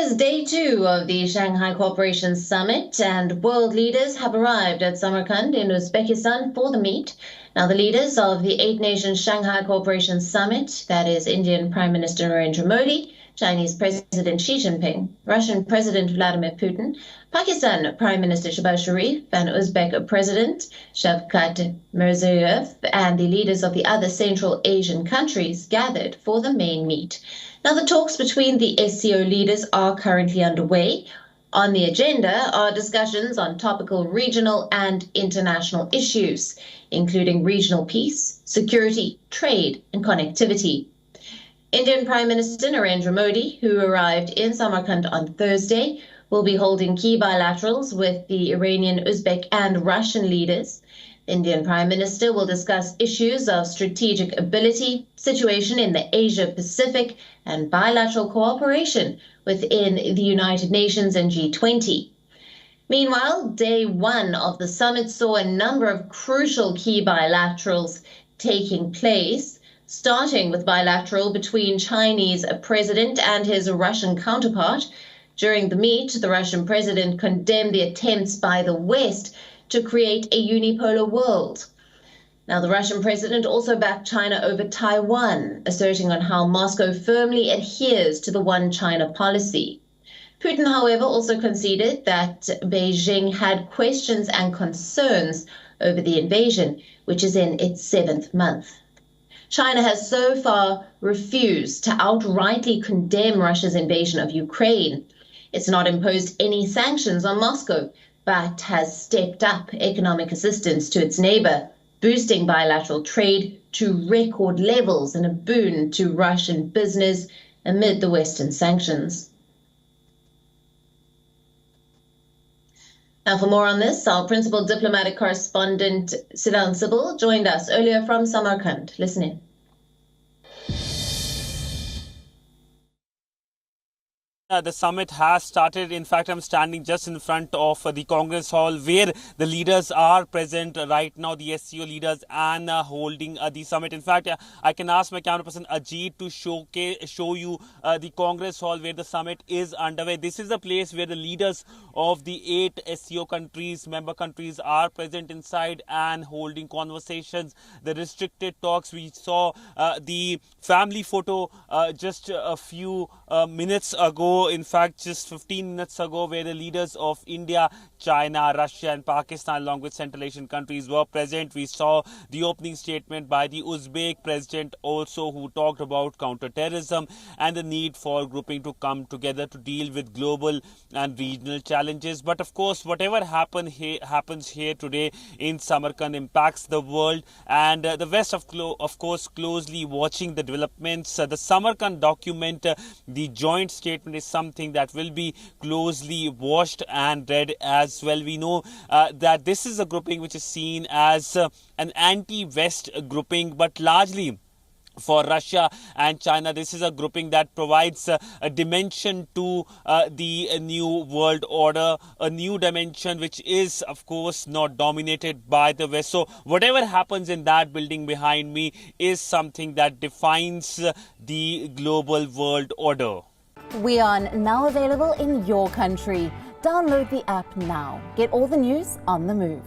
is day 2 of the Shanghai Cooperation Summit, and world leaders have arrived at Samarkand in Uzbekistan for the meet. Now, the leaders of the 8-nation Shanghai Cooperation Summit, that is Indian Prime Minister Narendra Modi, Chinese President Xi Jinping, Russian President Vladimir Putin, Pakistan Prime Minister Shehbaz Sharif, and Uzbek President Shavkat Mirziyoyev, and the leaders of the other Central Asian countries gathered for the main meet. Now, the talks between the SCO leaders are currently underway. On the agenda are discussions on topical regional and international issues, including regional peace, security, trade, and connectivity. Indian Prime Minister Narendra Modi, who arrived in Samarkand on Thursday, will be holding key bilaterals with the Iranian, Uzbek, and Russian leaders. The Indian Prime Minister will discuss issues of strategic ability, situation in the Asia-Pacific, and bilateral cooperation within the United Nations and G20. Meanwhile, day 1 of the summit saw a number of crucial key bilaterals taking place, starting with bilateral between Chinese president and his Russian counterpart. During the meet, the Russian president condemned the attempts by the West to create a unipolar world. Now, the Russian president also backed China over Taiwan, asserting on how Moscow firmly adheres to the One China policy. Putin, however, also conceded that Beijing had questions and concerns over the invasion, which is in its 7th month. China has so far refused to outrightly condemn Russia's invasion of Ukraine. It's not imposed any sanctions on Moscow, but has stepped up economic assistance to its neighbor, boosting bilateral trade to record levels and a boon to Russian business amid the Western sanctions. Now, for more on this, our principal diplomatic correspondent, Siddhant Sibbal, joined us earlier from Samarkand. Listen in. The summit has started. In fact, I'm standing just in front of the Congress Hall where the leaders are present right now, the SCO leaders, and holding the summit. In fact, I can ask my camera person Ajit to show you the Congress Hall where the summit is underway. This is the place where the leaders of the 8 SCO countries, member countries, are present inside and holding conversations. The restricted talks, we saw the family photo just a few minutes ago. In fact, just 15 minutes ago, where the leaders of India, China, Russia and Pakistan, along with Central Asian countries, were present. We saw the opening statement by the Uzbek president also, who talked about counter-terrorism and the need for grouping to come together to deal with global and regional challenges. But of course, whatever happens here today in Samarkand impacts the world, and the West, of course, closely watching the developments. The Samarkand document, the joint statement, is something that will be closely watched and read as well. We know that this is a grouping which is seen as an anti-West grouping, but largely for Russia and China, this is a grouping that provides a dimension to the new world order, a new dimension which is, of course, not dominated by the West. So whatever happens in that building behind me is something that defines the global world order. WION, now available in your country. Download the app now. Get all the news on the move.